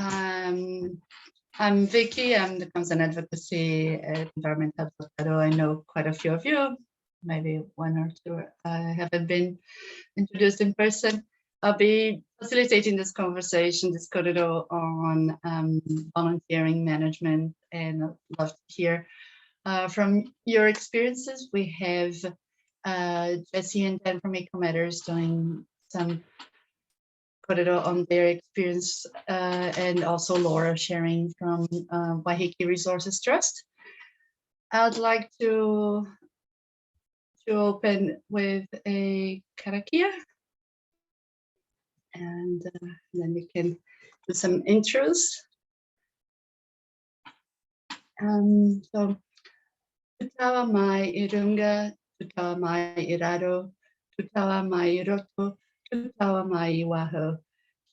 I'm Vicky. I'm the Consent Advocacy at Environment Hub Colorado. I know quite a few of you, maybe one or two haven't been introduced in person. I'll be facilitating this conversation, this corridor on volunteering management, and I'd love to hear from your experiences. We have Jesse and Dan from EcoMatters doing some corridor on their experience, and also Laura sharing from Waiheke Resources Trust. I'd like to open with a karakia, and then we can do some intros. So, tutawa mai irunga, tutawa mai iraro, tutawa mai roto, tutawa mai waho,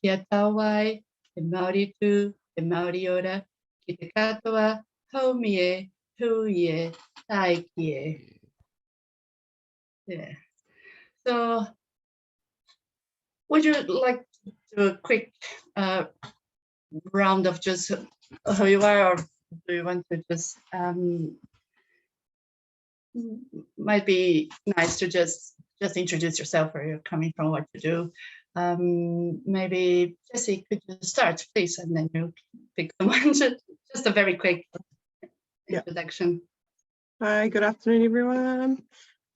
kia tawai, te Māori tū, te Māori ora, ki te katoa, haumie, huie, taikie. Yeah. So, would you like to do a quick round of just who you are, or do you want to just, might be nice to just introduce yourself, where you're coming from, what you do. Maybe Jesse, could you start, please, and then you pick someone. Just a very quick introduction. Hi, good afternoon, everyone.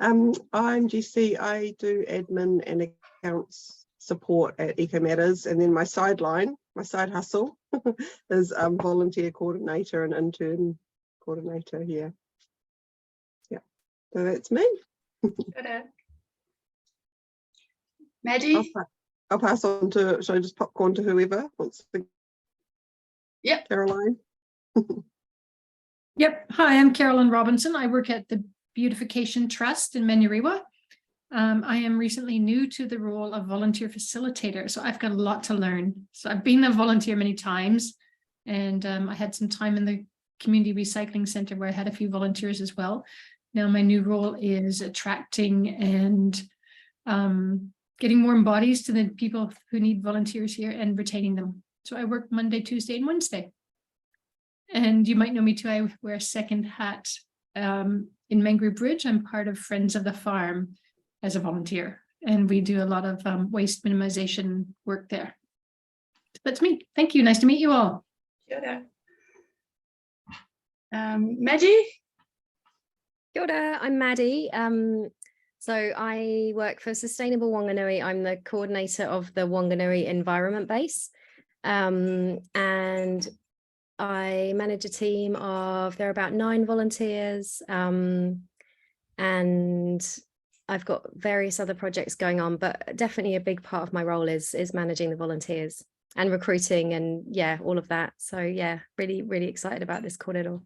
I'm Jessie. I do admin and accounts support at EcoMatters, and then my sideline, my side hustle, is volunteer coordinator and intern coordinator here. Yeah, so that's me. Maddie? I'll pass on to, should I just popcorn to whoever wants to? Yep. Caroline? Yep. Hi, I'm Carolyn Robinson. I work at the Beautification Trust in Manuriwa. I am recently new to the role of volunteer facilitator, so I've got a lot to learn. So I've been a volunteer many times, and I had some time in the community recycling center where I had a few volunteers as well. Now my new role is attracting and getting more bodies to the people who need volunteers here and retaining them. So I work Monday, Tuesday, and Wednesday. And you might know me too, I wear a second hat in Mangrove Bridge. I'm part of Friends of the Farm as a volunteer, and we do a lot of waste minimization work there. That's me. Thank you. Nice to meet you all. Kia ora. Maddie? Kia ora, I'm Maddie. So I work for Sustainable Wanganui. I'm the coordinator of the Wanganui Environment Base. And I manage a team of, there are about 9 volunteers, and I've got various other projects going on, but definitely a big part of my role is managing the volunteers and recruiting and yeah, all of that. So yeah, really, really excited about this corridor.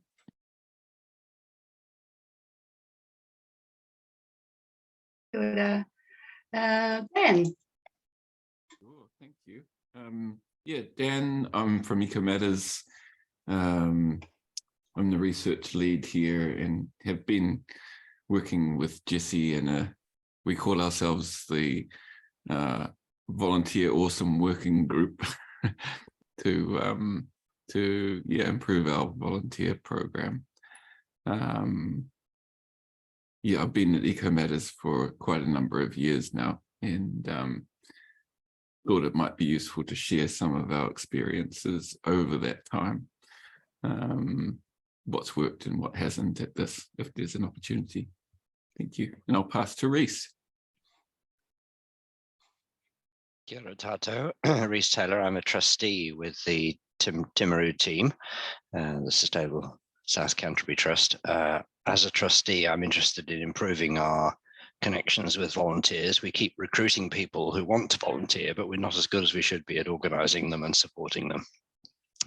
Dan? Sure, thank you. Yeah, Dan, I'm from EcoMatters. I'm the research lead here and have been working with Jesse, and we call ourselves the Volunteer Awesome Working Group to improve our volunteer program. Yeah, I've been at EcoMatters for quite a number of years now, and thought it might be useful to share some of our experiences over that time. What's worked and what hasn't at this, if there's an opportunity. Thank you. And I'll pass to Reese. Kia ora tātou. Reese Taylor. I'm a trustee with the Timaru team, the Sustainable South Canterbury Trust. As a trustee, I'm interested in improving our connections with volunteers. We keep recruiting people who want to volunteer, but we're not as good as we should be at organising them and supporting them.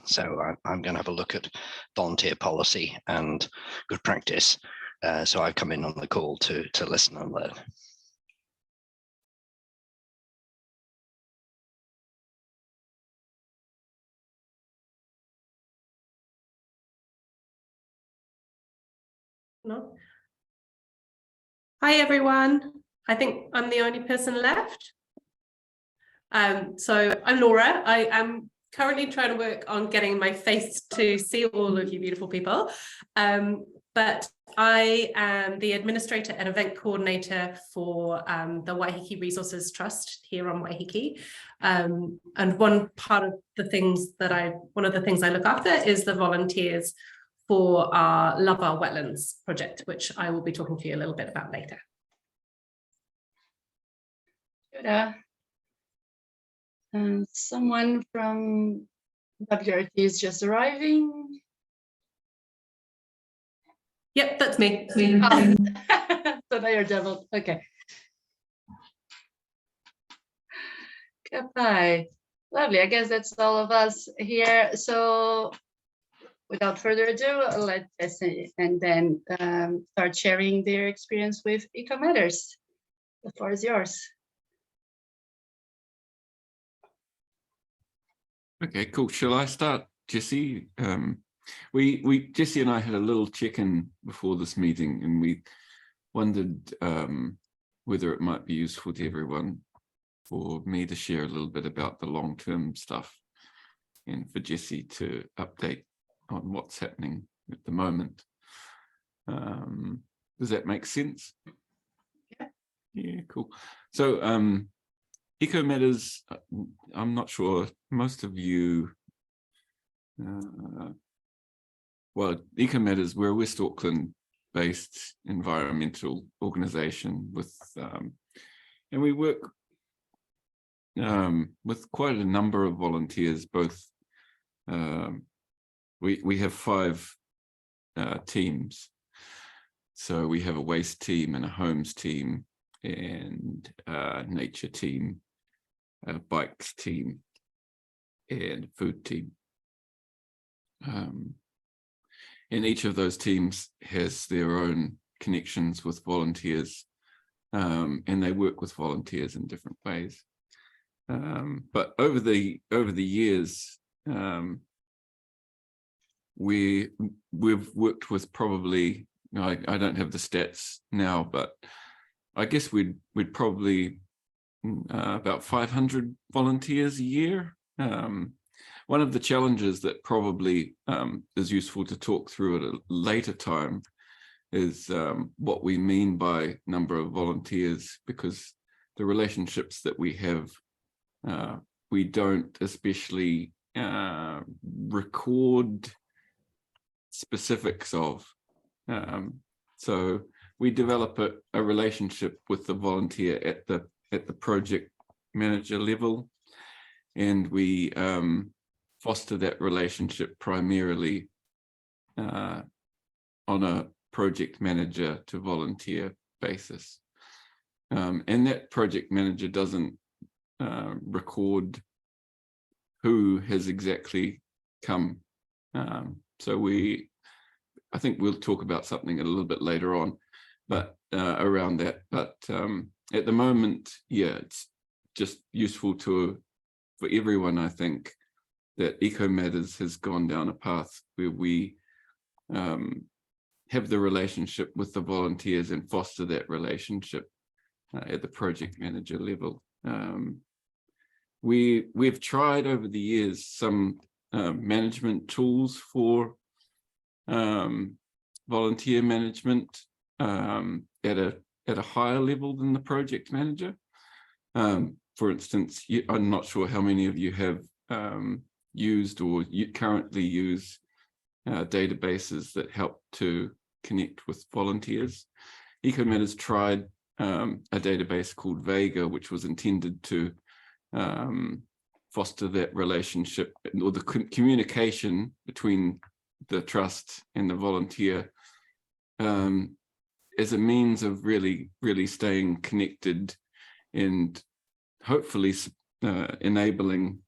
So I'm going to have a look at volunteer policy and good practice. So I've come in on the call to listen and learn. No. Hi everyone. I think I'm the only person left. So I'm Laura. I am currently trying to work on getting my face to see all of you beautiful people. But I am the administrator and event coordinator for the Waiheke Resources Trust here on Waiheke. And one of the things I look after is the volunteers for our Love Our Wetlands project, which I will be talking to you a little bit about later. Someone from WRT is just arriving. Yep, that's me. Oh. So now you're double. Okay. Goodbye. Lovely. I guess that's all of us here. So without further ado, let's and then start sharing their experience with Eco Matters. The floor is yours. Okay, cool. Shall I start, Jessie? Jessie and I had a little check-in before this meeting, and we wondered whether it might be useful to everyone for me to share a little bit about the long-term stuff, and for Jessie to update on what's happening at the moment. Does that make sense? Yeah. Yeah, cool. So Eco Matters, I'm not sure, most of you, well, Eco Matters, we're a West Auckland based environmental organisation with, and we work with quite a number of volunteers, both, we have 5 teams. So we have a waste team and a homes team and a nature team, a bikes team, and a food team. And each of those teams has their own connections with volunteers, and they work with volunteers in different ways. But over the years, we've worked with probably, I don't have the stats now, but I guess we'd probably about 500 volunteers a year. One of the challenges that probably is useful to talk through at a later time is what we mean by number of volunteers, because the relationships that we have, we don't especially record specifics of. So we develop a relationship with the volunteer at the project manager level, and we foster that relationship primarily on a project manager to volunteer basis. And that project manager doesn't record who has exactly come. So I think we'll talk about something a little bit later on, but around that. But at the moment, yeah, it's just useful for everyone, I think, that Eco Matters has gone down a path where we have the relationship with the volunteers and foster that relationship at the project manager level. We've tried over the years some management tools for volunteer management at a higher level than the project manager. For instance, I'm not sure how many of you have used or you currently use databases that help to connect with volunteers. Eco Matters tried a database called Vega, which was intended to foster that relationship or the communication between the trust and the volunteer as a means of really staying connected and hopefully enabling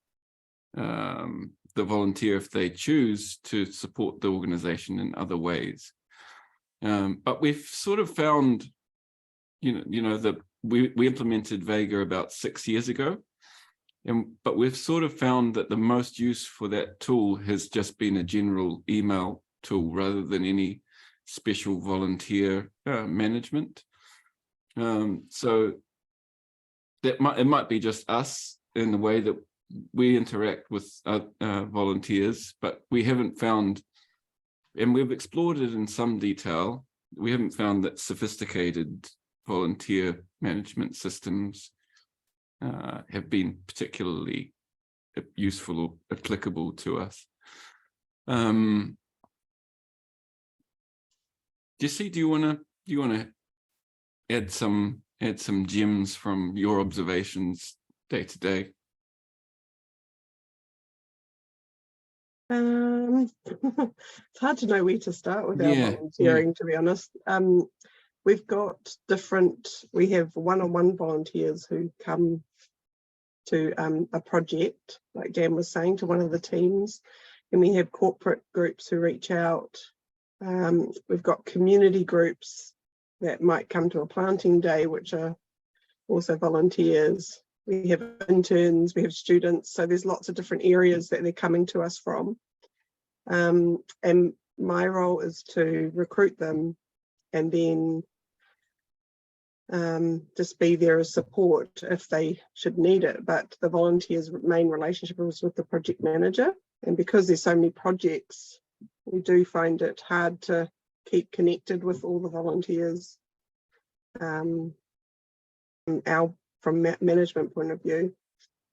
the volunteer, if they choose, to support the organization in other ways. But we've sort of found, that we implemented Vega about 6 years ago, but we've sort of found that the most use for that tool has just been a general email tool rather than any special volunteer management. So it might be just us in the way that we interact with volunteers, but we haven't found, and we've explored it in some detail, we haven't found that sophisticated volunteer management systems have been particularly useful or applicable to us. Jesse, do you want to add some gems from your observations day to day? It's hard to know where to start with our Yeah, volunteering, to be honest. We've got we have one-on-one volunteers who come to a project, like Dan was saying, to one of the teams, and we have corporate groups who reach out. We've got community groups that might come to a planting day, which are also volunteers. We have interns, we have students, so there's lots of different areas that they're coming to us from. And my role is to recruit them and then just be there as support if they should need it. But the volunteers' main relationship is with the project manager. And because there's so many projects, we do find it hard to keep connected with all the volunteers. From management point of view,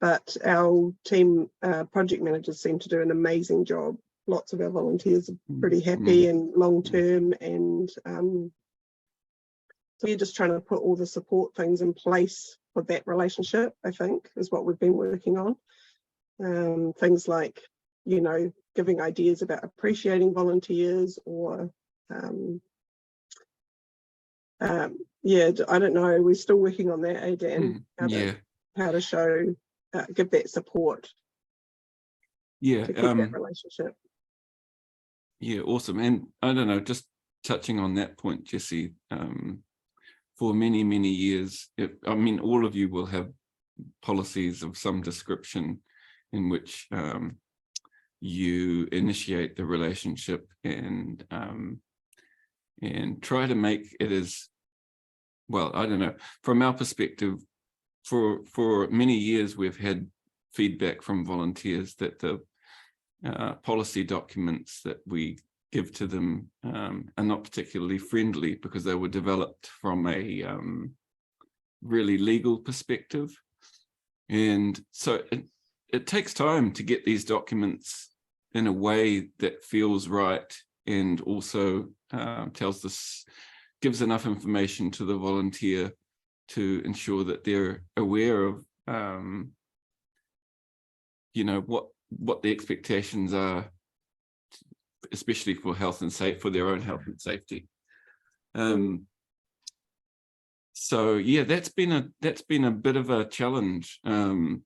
but our team project managers seem to do an amazing job. Lots of our volunteers are pretty happy and long term, and so we're just trying to put all the support things in place for that relationship, I think, is what we've been working on. Things like, you know, giving ideas about appreciating volunteers, or yeah, I don't know. We're still working on that, Dan. How to show, give that support. Yeah, to keep that relationship. Yeah, awesome. And I don't know, just touching on that point, Jesse. For many, many years, I mean, all of you will have policies of some description in which you initiate the relationship and try to make it as well. I don't know. From our perspective, for many years, we've had feedback from volunteers that the policy documents that we give to them are not particularly friendly because they were developed from a really legal perspective. And so it takes time to get these documents in a way that feels right and also gives enough information to the volunteer to ensure that they're aware of you know, what the expectations are, especially for health and safety, for their own health and safety. So yeah, that's been a bit of a challenge to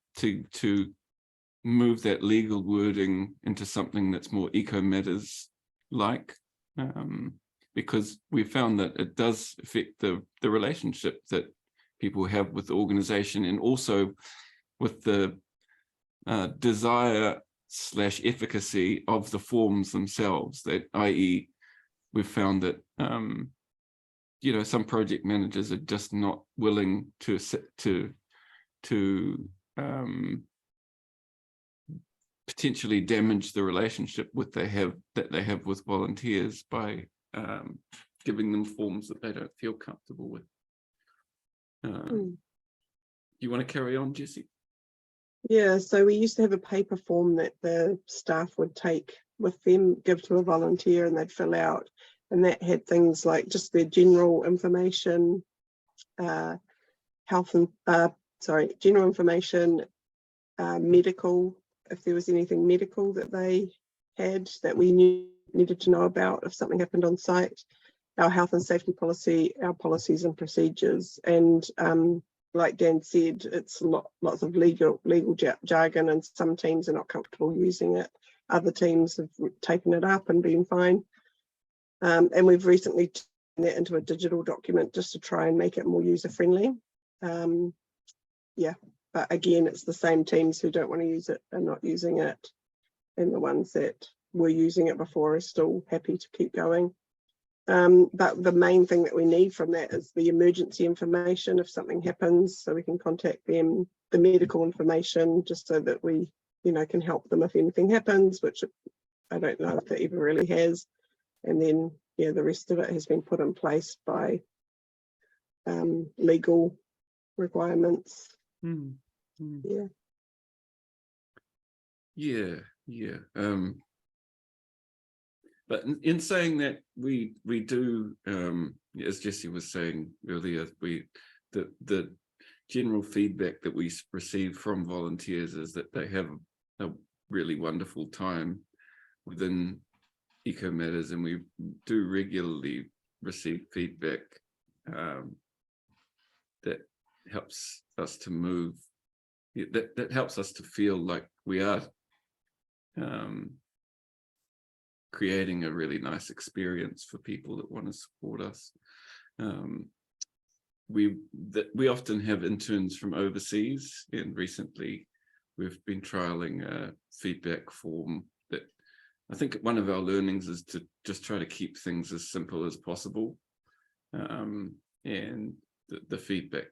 move that legal wording into something that's more eco matters like, because we found that it does affect the relationship that people have with the organization, and also with the desire/efficacy of the forms themselves. That, i.e., we've found that you know, some project managers are just not willing to potentially damage the relationship that they have with volunteers by giving them forms that they don't feel comfortable with. You want to carry on, Jesse? Yeah, so we used to have a paper form that the staff would take with them, give to a volunteer, and they'd fill out, and that had things like just their general information, general information, medical, if there was anything medical that they had that we needed to know about if something happened on site, our health and safety policy, our policies and procedures, and like Dan said, it's lots of legal jargon, and some teams are not comfortable using it. Other teams have taken it up and been fine. And we've recently turned that into a digital document just to try and make it more user-friendly. Yeah, but again, it's the same teams who don't want to use it and not using it, and the ones that were using it before are still happy to keep going. But the main thing that we need from that is the emergency information if something happens, so we can contact them. the medical information, just so that we, you know, can help them if anything happens, which I don't know if it ever really has. And then, yeah, the rest of it has been put in place by legal requirements. Yeah. Yeah. But in saying that, we do, as Jessie was saying earlier, the general feedback that we receive from volunteers is that they have a really wonderful time within Eco Matters, and we do regularly receive feedback that helps us to move, that helps us to feel like we are creating a really nice experience for people that want to support us. We often have interns from overseas, and recently we've been trialing a feedback form that I think one of our learnings is to just try to keep things as simple as possible. And the feedback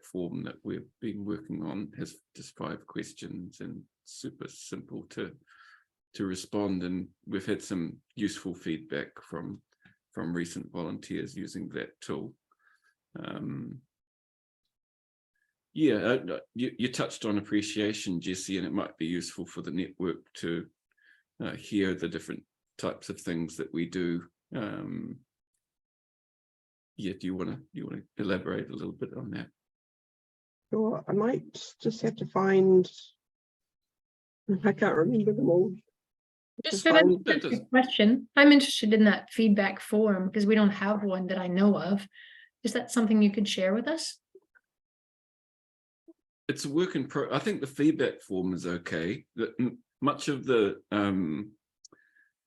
form that we've been working on has just 5 questions and super simple to respond, and we've had some useful feedback from recent volunteers using that tool. You touched on appreciation, Jessie, and it might be useful for the network to hear the different types of things that we do. Do you want to elaborate a little bit on that? Sure, I might just have to find, I can't remember them all. Just for a question, I'm interested in that feedback form because we don't have one that I know of. Is that something you could share with us? It's a work in progress. I think the feedback form is okay. Much of the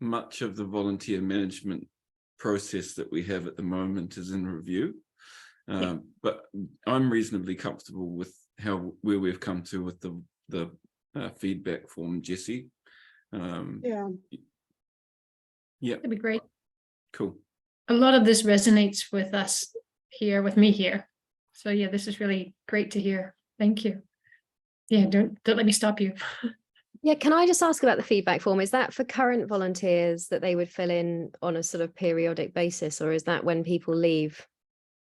volunteer management process that we have at the moment is in review. But I'm reasonably comfortable with where we've come to with the feedback form, Jessie. Yeah, That'd be great. Cool. A lot of this resonates with us here, with me here. So yeah, this is really great to hear. Thank you. Yeah, don't let me stop you. Yeah, can I just ask about the feedback form? Is that for current volunteers that they would fill in on a sort of periodic basis, or is that when people leave?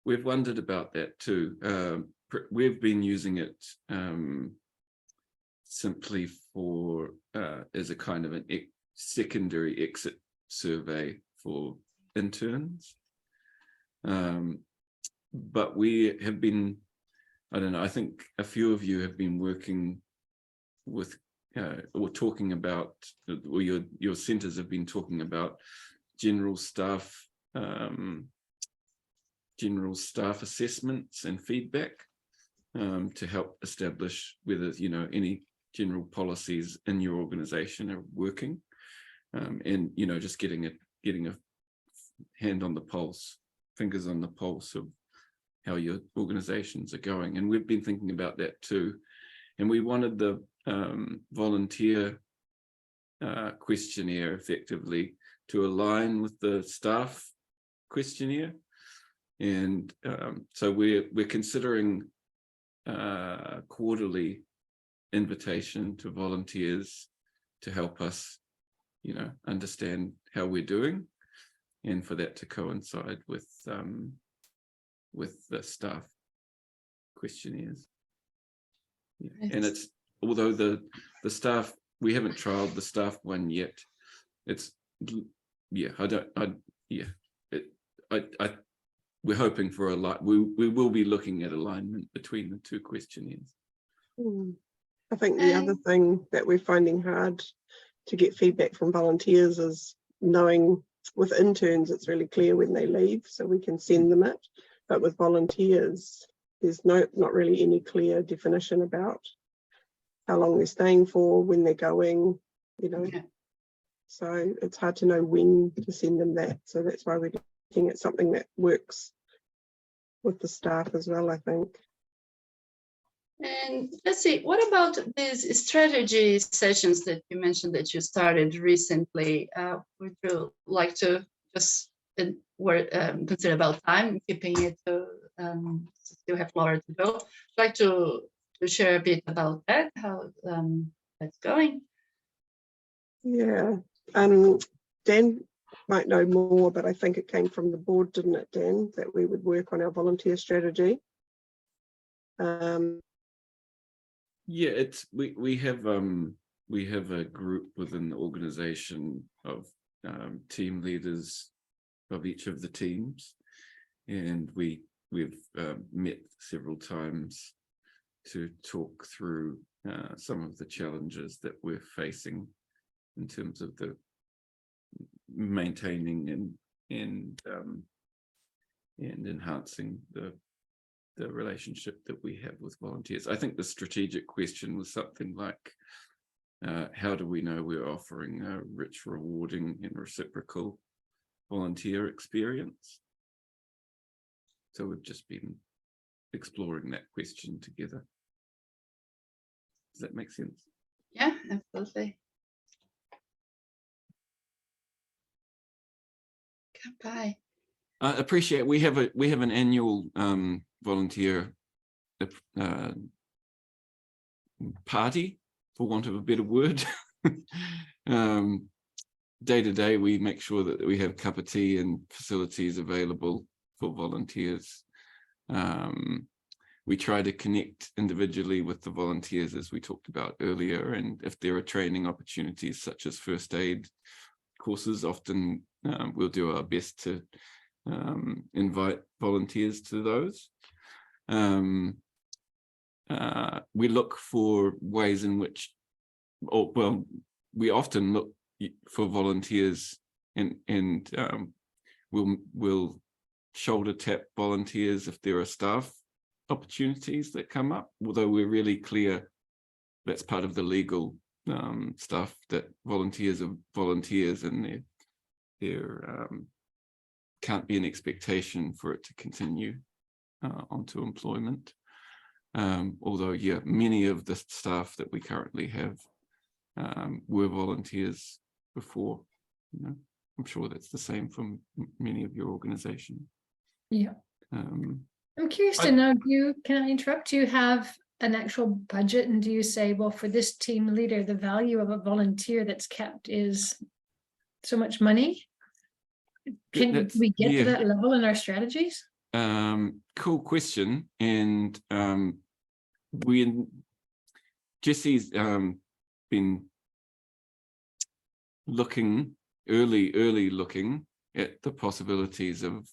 We've wondered about that too. We've been using it simply for as a kind of an secondary exit survey for interns. But we have been, I don't know, I think a few of you have been working with or talking about, or your centres have been talking about general staff assessments and feedback to help establish whether, you know, any general policies in your organisation are working, and, you know, just getting a hand on the pulse, fingers on the pulse of how your organisations are going. And we've been thinking about that too. And we wanted the volunteer questionnaire effectively to align with the staff questionnaire. And so we're considering quarterly invitation to volunteers to help us, you know, understand how we're doing, and for that to coincide with the staff questionnaires. Yeah. And it's, although the staff, we haven't trialed the staff one yet. It's, yeah, we're hoping for we will be looking at alignment between the 2 questionnaires. I think the other thing that we're finding hard to get feedback from volunteers is knowing, with interns, it's really clear when they leave, so we can send them it. But with volunteers, there's not really any clear definition about how long they're staying for, when they're going, you know. Yeah. So it's hard to know when to send them that. So that's why we're looking at something that works with the staff as well, I think. And let's see, what about these strategy sessions that you mentioned that you started recently? Would you like to just consider about time, keeping it to still have Florida to go. I'd like to share a bit about that, how that's going. Yeah, Dan might know more, but I think it came from the board, didn't it, Dan, that we would work on our volunteer strategy. Yeah, it's we have a group within the organization of team leaders of each of the teams, and we've met several times to talk through some of the challenges that we're facing in terms of the maintaining and enhancing the relationship that we have with volunteers. I think the strategic question was something like, how do we know we're offering a rich, rewarding and reciprocal volunteer experience? So we've just been exploring that question together. Does that make sense? Yeah, absolutely. Goodbye. I appreciate we have an annual volunteer party, for want of a better word. Day to day, we make sure that we have cup of tea and facilities available for volunteers. We try to connect individually with the volunteers, as we talked about earlier, and if there are training opportunities such as first aid courses, often we'll do our best to invite volunteers to those. We look for ways in which, we often look for volunteers and we'll shoulder tap volunteers if there are staff opportunities that come up, although we're really clear that's part of the legal stuff, that volunteers are volunteers and there can't be an expectation for it to continue onto employment. Although, yeah, many of the staff that we currently have were volunteers before. You know, I'm sure that's the same from many of your organizations. Yeah. I'm curious to know, can I interrupt? Do you have an actual budget, and do you say, well, for this team leader, the value of a volunteer that's kept is so much money? Can we get to that level in our strategies? Cool question. And Jesse's been looking early looking at the possibilities of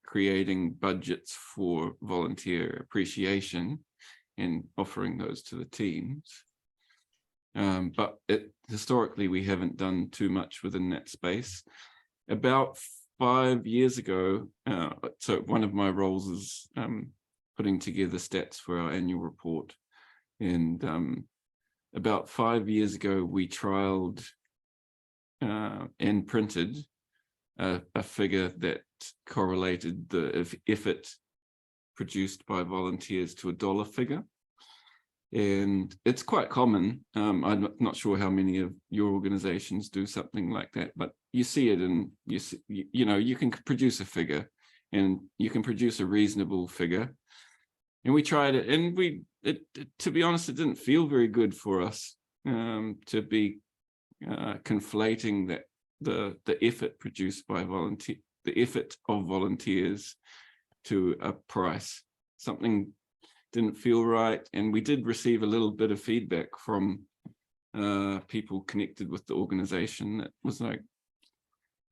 creating budgets for volunteer appreciation and offering those to the teams. But historically, we haven't done too much within that space. About 5 years ago, so one of my roles is putting together stats for our annual report. And about 5 years ago, we trialed and printed a figure that correlated the effort produced by volunteers to a dollar figure. And it's quite common. I'm not sure how many of your organizations do something like that, but you see it, and you know, you can produce a figure, and you can produce a reasonable figure. And we tried it, and to be honest, it didn't feel very good for us to be conflating that the effort produced by the effort of volunteers to a price. Something didn't feel right, and we did receive a little bit of feedback from people connected with the organization that was like,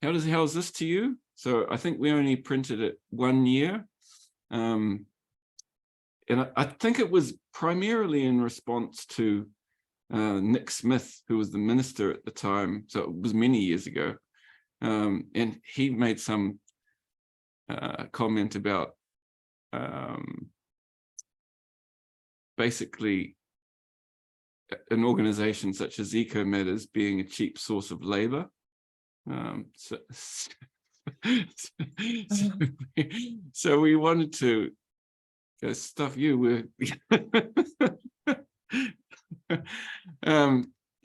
how is this to you? So I think we only printed it 1 year, and I think it was primarily in response to Nick Smith, who was the minister at the time, so it was many years ago, and he made some comment about basically an organization such as Eco Matters being a cheap source of labor. So we wanted to go stuff you with.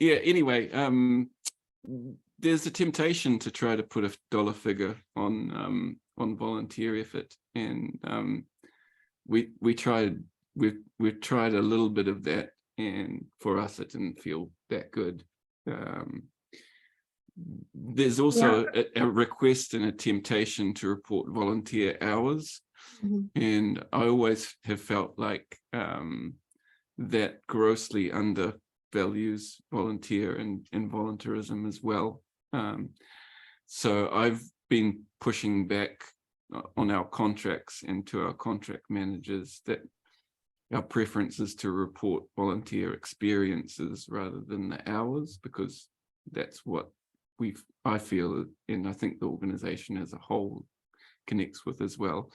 Yeah, anyway, there's a temptation to try to put a dollar figure on volunteer effort, and we've tried a little bit of that, and for us it didn't feel that good. There's also a request and a temptation to report volunteer hours. And I always have felt like that grossly undervalues volunteer and volunteerism as well. So I've been pushing back on our contracts and to our contract managers that our preference is to report volunteer experiences rather than the hours, because that's what I feel, and I think the organization as a whole connects with as well,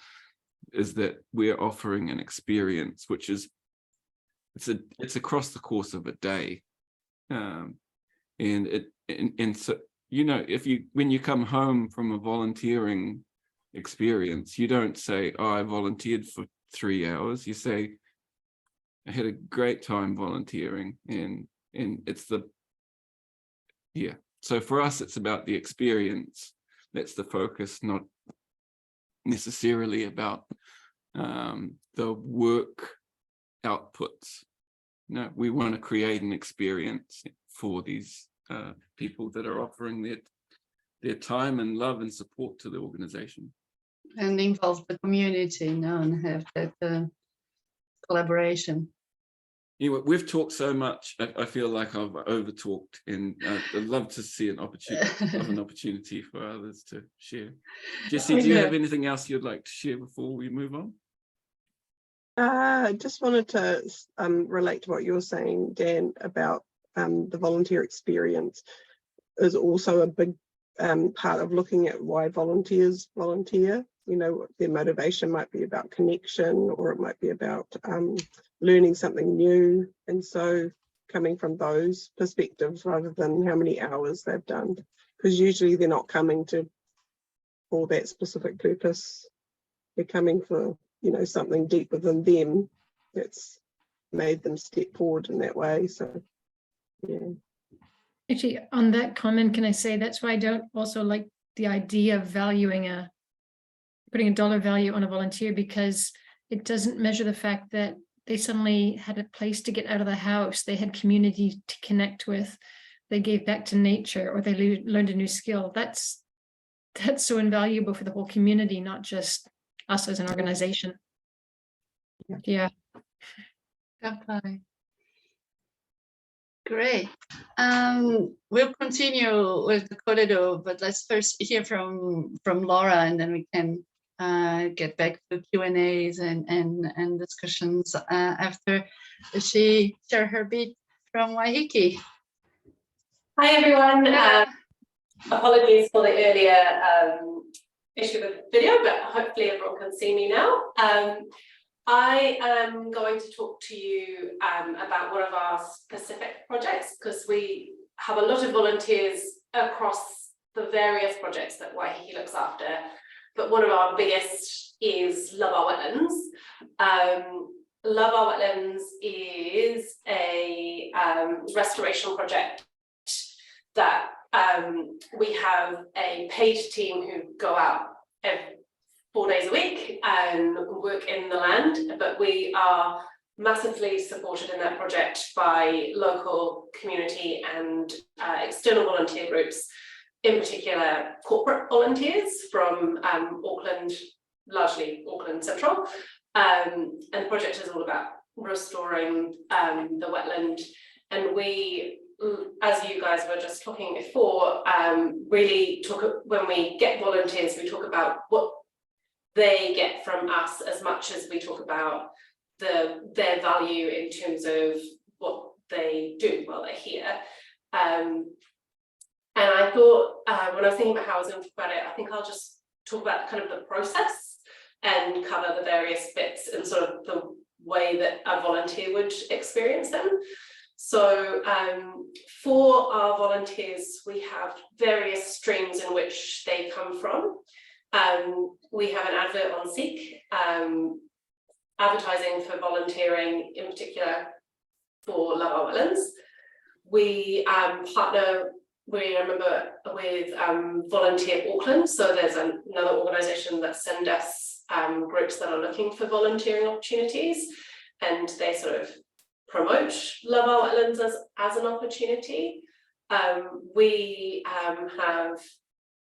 is that we're offering an experience which is it's across the course of a day, and so, you know, when you come home from a volunteering experience, you don't say, oh, I volunteered for 3 hours. You say, I had a great time volunteering, and it's so for us it's about the experience. That's the focus, not necessarily about the work outputs. No, we want to create an experience for these people that are offering their time and love and support to the organization. And involve the community, and have that collaboration. Anyway, we've talked so much. I feel like I've over-talked, and I'd love to see an opportunity for others to share. Jessie, do you have anything else you'd like to share before we move on? I just wanted to relate to what you were saying, Dan, about the volunteer experience is also a big part of looking at why volunteers volunteer. You know, their motivation might be about connection, or it might be about learning something new. And so coming from those perspectives rather than how many hours they've done, because usually they're not coming for that specific purpose. They're coming for, you know, something deep within them that's made them step forward in that way. So, yeah. Actually, on that comment, can I say that's why I don't also like the idea of putting a dollar value on a volunteer, because it doesn't measure the fact that they suddenly had a place to get out of the house, they had community to connect with, they gave back to nature, or they learned a new skill. That's so invaluable for the whole community, not just us as an organization. Yeah. Okay. Great. We'll continue with the corridor, but let's first hear from Laura, and then we can get back to Q&As and discussions after she share her bit from Waiheke. Hi everyone. Apologies for the earlier issue with the video, but hopefully everyone can see me now. I am going to talk to you about one of our specific projects, because we have a lot of volunteers across the various projects that Waiheke looks after, but one of our biggest is Love Our Wetlands. Love Our Wetlands is a restoration project that we have a paid team who go out 4 days a week and work in the land, but we are massively supported in that project by local community and external volunteer groups, in particular corporate volunteers from Auckland, largely Auckland Central. And the project is all about restoring the wetland, and we, as you guys were just talking before, really when we get volunteers, we talk about what they get from us as much as we talk about their value in terms of what they do while they're here. And I thought, when I was thinking about how I was going to talk about it, I think I'll just talk about kind of the process and cover the various bits and sort of the way that a volunteer would experience them. So for our volunteers, we have various streams in which they come from. We have an advert on Seek, advertising for volunteering, in particular for Love Our Wetlands. We partner, we remember, with Volunteer Auckland. So there's another organisation that send us groups that are looking for volunteering opportunities, and they sort of promote Love Our Wetlands as an opportunity.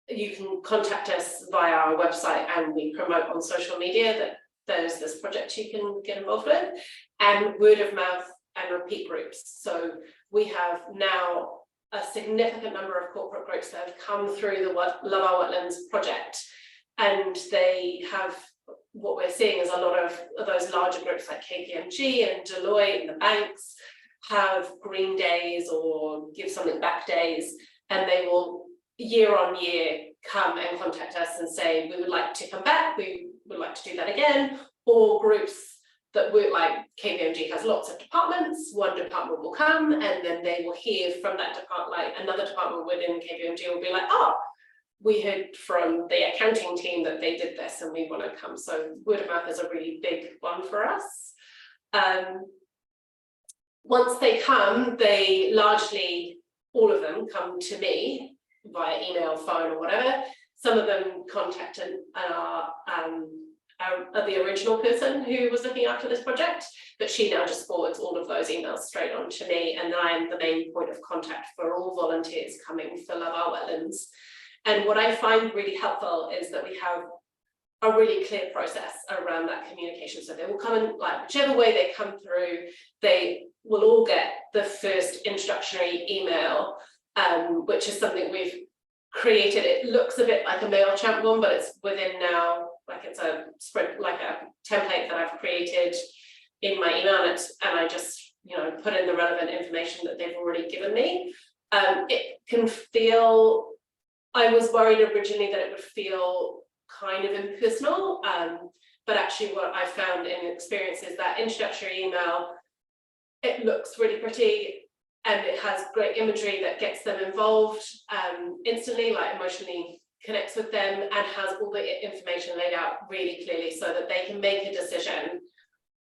You can contact us via our website, and we promote on social media that there's this project you can get involved with, and word of mouth and repeat groups. So we have now a significant number of corporate groups that have come through the Love Our Wetlands project, and they have, what we're seeing is a lot of those larger groups like KPMG and Deloitte and the banks have green days or give something back days, and they will year on year come and contact us and say, we would like to come back, we would like to do that again. Or groups that work, like KPMG has lots of departments, one department will come and then they will hear from that department, like another department within KPMG will be like, oh, we heard from the accounting team that they did this and we want to come. So word of mouth is a really big one for us. Once they come, they largely, all of them come to me via email, phone or whatever. Some of them contact the original person who was looking after this project, but she now just forwards all of those emails straight on to me, and I am the main point of contact for all volunteers coming for Love Our Wetlands. And what I find really helpful is that we have a really clear process around that communication. So they will come in, like whichever way they come through, they will all get the first introductory email, which is something we've created. It looks a bit like a MailChimp one, but it's within now, like it's a spread, like a template that I've created in my email, and I just, you know, put in the relevant information that they've already given me. It can feel, I was worried originally that it would feel kind of impersonal, but actually what I found in experience is that introductory email, it looks really pretty and it has great imagery that gets them involved instantly, like emotionally connects with them, and has all the information laid out really clearly so that they can make a decision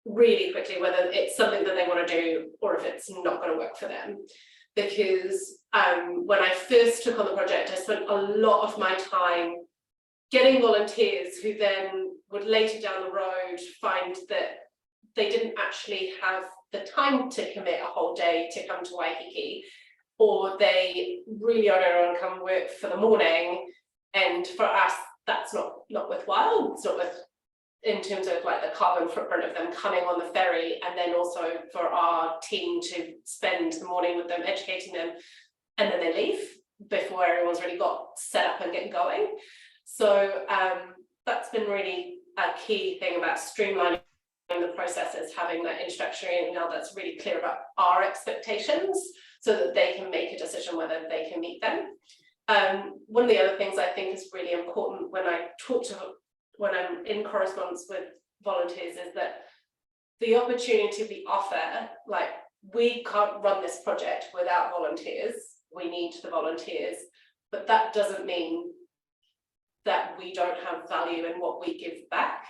really quickly whether it's something that they want to do or if it's not going to work for them. Because when I first took on the project, I spent a lot of my time getting volunteers who then would later down the road find that they didn't actually have the time to commit a whole day to come to Waiheke, or they really only want to come work for the morning. And for us, that's not worthwhile. It's not worth, in terms of like the carbon footprint of them coming on the ferry, and then also for our team to spend the morning with them, educating them, and then they leave before everyone's really got set up and get going. So that's been really a key thing about streamlining the process, is having that introductory email that's really clear about our expectations so that they can make a decision whether they can meet them. One of the other things I think is really important when I'm in correspondence with volunteers is that the opportunity we offer, like we can't run this project without volunteers, we need the volunteers, but that doesn't mean that we don't have value in what we give back.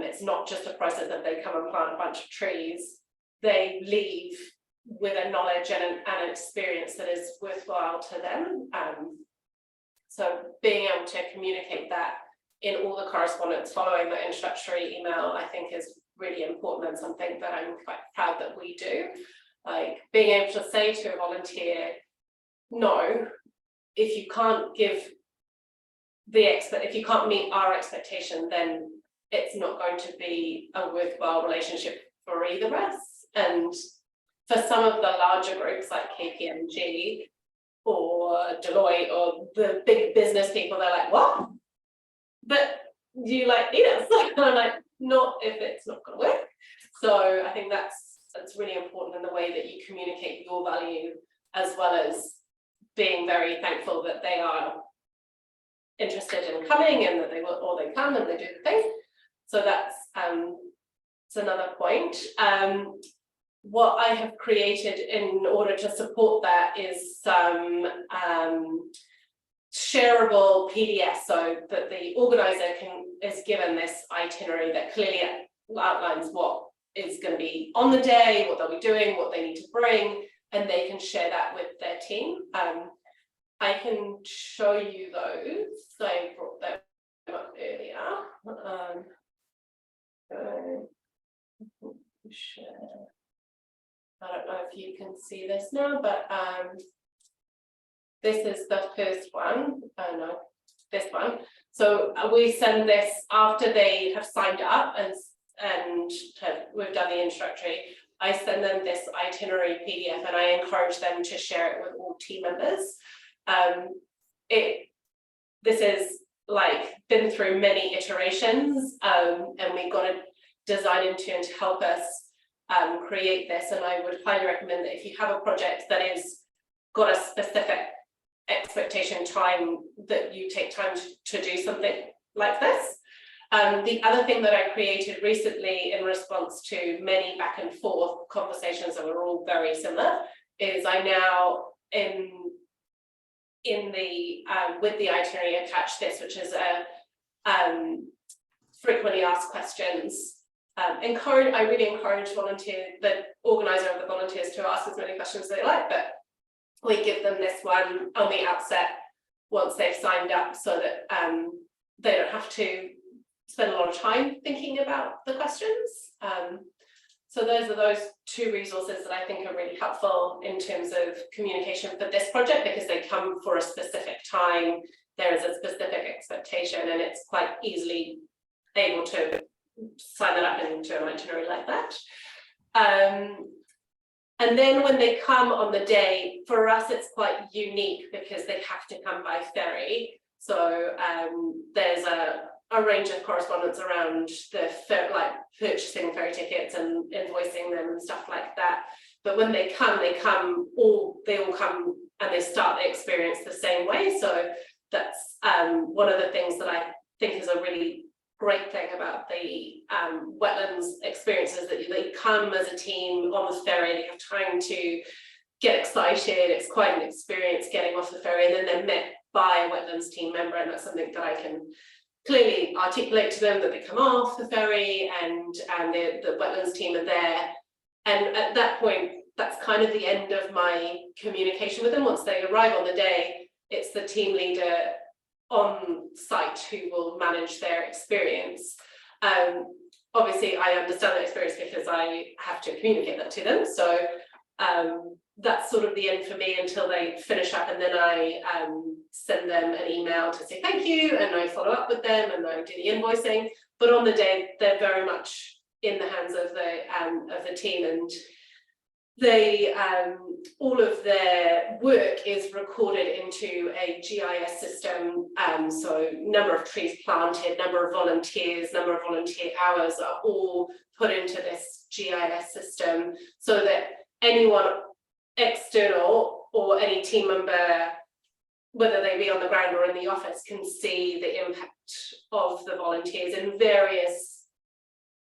It's not just a process that they come and plant a bunch of trees, they leave with a knowledge and an experience that is worthwhile to them. So being able to communicate that in all the correspondence following the introductory email, I think is really important, and something that I'm quite proud that we do. Like being able to say to a volunteer, no, if you can't give if you can't meet our expectation, then it's not going to be a worthwhile relationship for either of us. And for some of the larger groups like KPMG or Deloitte or the big business people, they're like, what? But you like need us? And I'm like, not if it's not going to work. So I think that's really important in the way that you communicate your value, as well as being very thankful that they are interested in coming, and that they will, or they come and they do the thing. So that's another point. What I have created in order to support that is some shareable PDFs, so that the organizer is given this itinerary that clearly outlines what is going to be on the day, what they'll be doing, what they need to bring, and they can share that with their team. I can show you those. So I brought them up earlier. Share. I don't know if you can see this now, but this is the first one. Oh no, this one. So we send this after they have signed up and we've done the introductory. I send them this itinerary PDF and I encourage them to share it with all team members. This is like been through many iterations, and we got a design intern to help us create this. And I would highly recommend that if you have a project that is got a specific expectation time, that you take time to do something like this. The other thing that I created recently in response to many back and forth conversations that were all very similar is I now in the with the itinerary attached this, which is a frequently asked questions. I really encourage the organizer of the volunteers to ask as many questions as they like, but we give them this one on the outset once they've signed up, so that they don't have to spend a lot of time thinking about the questions. So those two resources that I think are really helpful in terms of communication for this project, because they come for a specific time, there is a specific expectation, and it's quite easily able to sign that up into an itinerary like that. And then when they come on the day, for us it's quite unique because they have to come by ferry. So there's a range of correspondence around the purchasing ferry tickets and invoicing them and stuff like that. But when they all come and they start the experience the same way. So that's one of the things that I think is a really great thing about the wetlands experiences, that they come as a team on the ferry, they have time to get excited. It's quite an experience getting off the ferry, and then they're met by a wetlands team member, and that's something that I can clearly articulate to them, that they come off the ferry and the wetlands team are there. And at that point, that's kind of the end of my communication with them. Once they arrive on the day, it's the team leader on site who will manage their experience. Obviously, I understand that experience because I have to communicate that to them. So that's sort of the end for me until they finish up, and then I send them an email to say thank you, and I follow up with them, and I do the invoicing. But on the day, they're very much in the hands of the team, and they all of their work is recorded into a GIS system. So number of trees planted, number of volunteers, number of volunteer hours are all put into this GIS system, so that anyone external or any team member, whether they be on the ground or in the office, can see the impact of the volunteers in various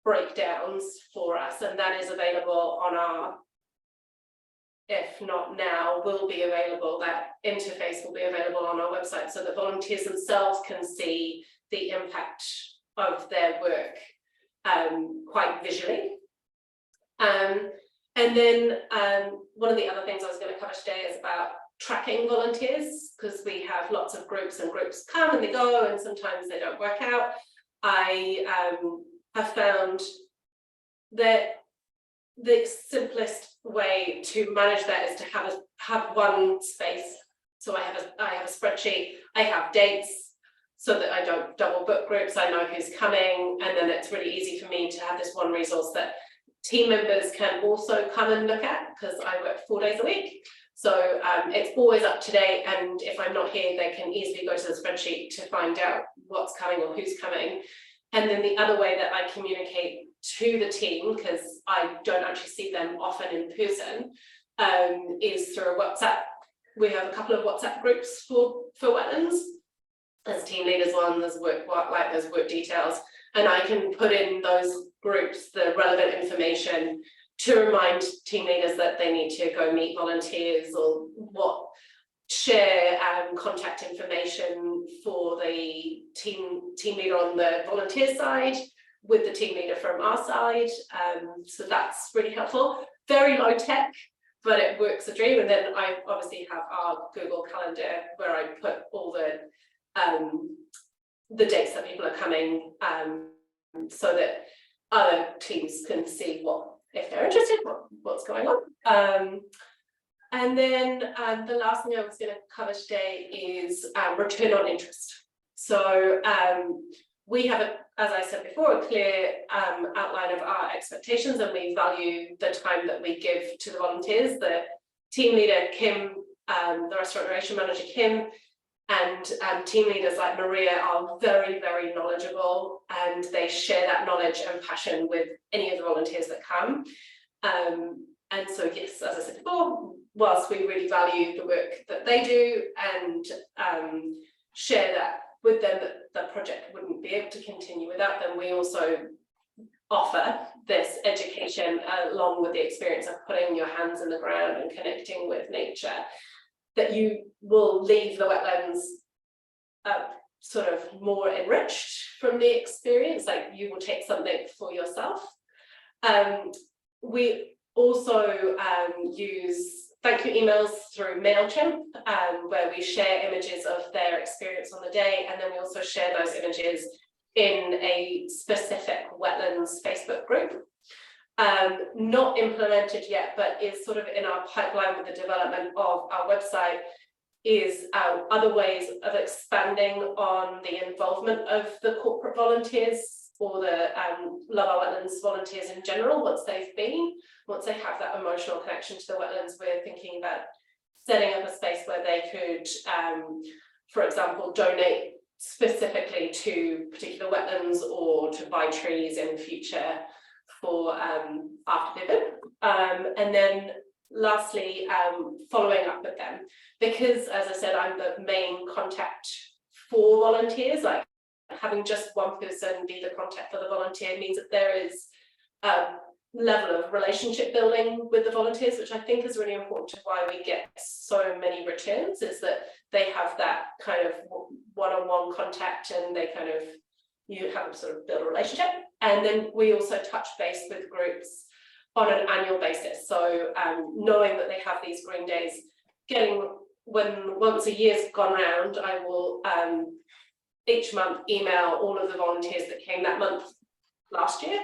breakdowns for us. And that is available on our, if not now, will be available, that interface will be available on our website, so that volunteers themselves can see the impact of their work quite visually. And then one of the other things I was going to cover today is about tracking volunteers, because we have lots of groups, and groups come and they go, and sometimes they don't work out. I have found that the simplest way to manage that is to have one space. So I have a spreadsheet, I have dates, so that I don't double book groups, I know who's coming, and then it's really easy for me to have this one resource that team members can also come and look at, because I work 4 days a week. So it's always up to date, and if I'm not here, they can easily go to the spreadsheet to find out what's coming or who's coming. And then the other way that I communicate to the team, because I don't actually see them often in person, is through a WhatsApp. We have a couple of WhatsApp groups for wetlands. There's team leaders one, there's there's work details, and I can put in those groups the relevant information to remind team leaders that they need to go meet volunteers, or share contact information for the team leader on the volunteer side with the team leader from our side. So that's really helpful. Very low tech, but it works a dream. And then I obviously have our Google Calendar, where I put all the the dates that people are coming, so that other teams can see if they're interested, what's going on. And then the last thing I was going to cover today is return on interest. So we have, as I said before, a clear outline of our expectations, and we value the time that we give to the volunteers. The team leader, Kim, the restaurant narration manager, Kim, and team leaders like Maria are very, very knowledgeable, and they share that knowledge and passion with any of the volunteers that come. And so, yes, as I said before, whilst we really value the work that they do and share that with them, that the project wouldn't be able to continue without them, we also offer this education along with the experience of putting your hands in the ground and connecting with nature, that you will leave the wetlands sort of more enriched from the experience, like you will take something for yourself. We also use thank you emails through MailChimp, where we share images of their experience on the day, and then we also share those images in a specific wetlands Facebook group. Not implemented yet, but is sort of in our pipeline with the development of our website, is other ways of expanding on the involvement of the corporate volunteers or the Love Our Wetlands volunteers in general. Once they have that emotional connection to the wetlands, we're thinking about setting up a space where they could, for example, donate specifically to particular wetlands or to buy trees in the future for after the event. And then lastly, following up with them, because as I said, I'm the main contact for volunteers. Like having just one person be the contact for the volunteer means that there is a level of relationship building with the volunteers, which I think is really important to why we get so many returns, is that they have that kind of one-on-one contact, and they kind of, you have to sort of build a relationship. And then we also touch base with groups on an annual basis. So knowing that they have these green days, once a year's gone round, I will each month email all of the volunteers that came that month last year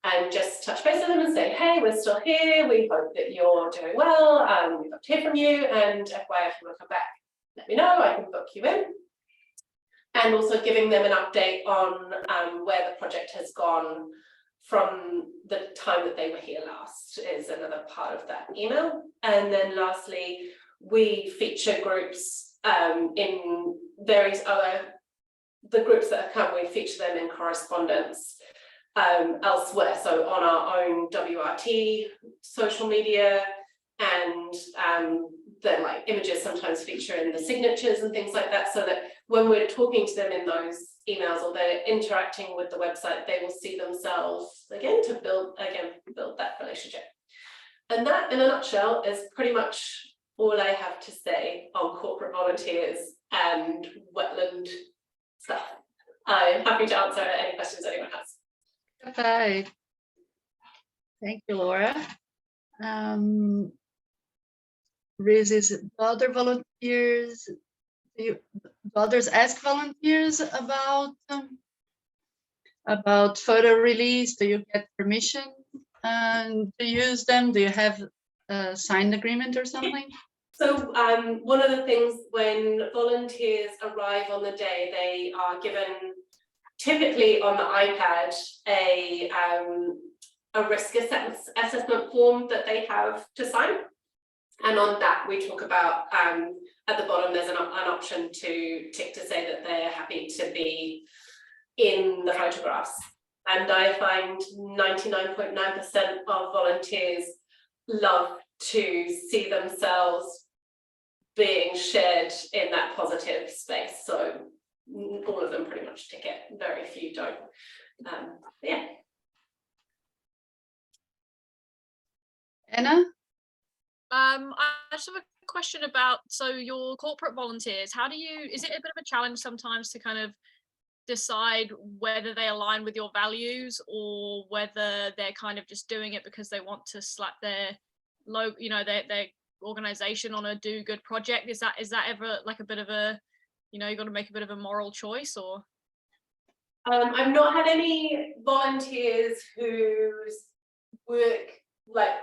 and just touch base with them and say, hey, we're still here, we hope that you're doing well, we'd love to hear from you, and FYI, if you want to come back, let me know, I can book you in. And also giving them an update on where the project has gone from the time that they were here last is another part of that email. And then lastly, we feature groups in various other, the groups that have come, we feature them in correspondence elsewhere. So on our own WRT social media, and then like images sometimes feature in the signatures and things like that, so that when we're talking to them in those emails or they're interacting with the website, they will see themselves again to build that relationship. And that in a nutshell is pretty much all I have to say on corporate volunteers and wetland stuff. I'm happy to answer any questions anyone has. Okay. Thank you, Laura. Riz, do other volunteers, do others ask volunteers about photo release? Do you get permission to use them? Do you have a signed agreement or something? So one of the things when volunteers arrive on the day, they are given typically on the iPad a risk assessment form that they have to sign. And on that, we talk about, at the bottom, there's an option to tick to say that they're happy to be in the photographs. And I find 99.9% of volunteers love to see themselves being shared in that positive space. So all of them pretty much tick it, very few don't. Yeah. Anna? I just have a question about, so your corporate volunteers, is it a bit of a challenge sometimes to kind of decide whether they align with your values or whether they're kind of just doing it because they want to slap their logo, their organization on a do good project? Is that ever like a bit of a, you got to make a bit of a moral choice, or? I've not had any volunteers whose work, like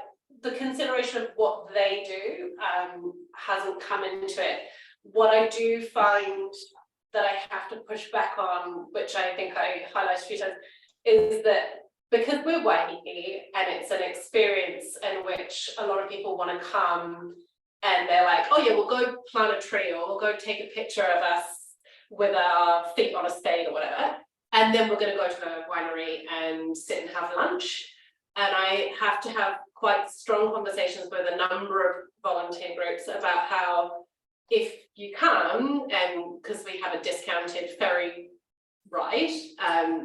the consideration of what they do, hasn't come into it. What I do find that I have to push back on, which I think I highlighted a few times, is that because we're Waiheke and it's an experience in which a lot of people want to come and they're like, oh yeah, we'll go plant a tree, or we'll go take a picture of us with our feet on a spade or whatever. And then we're going to go to a winery and sit and have lunch. And I have to have quite strong conversations with a number of volunteer groups about how, if you come, and because we have a discounted ferry ride,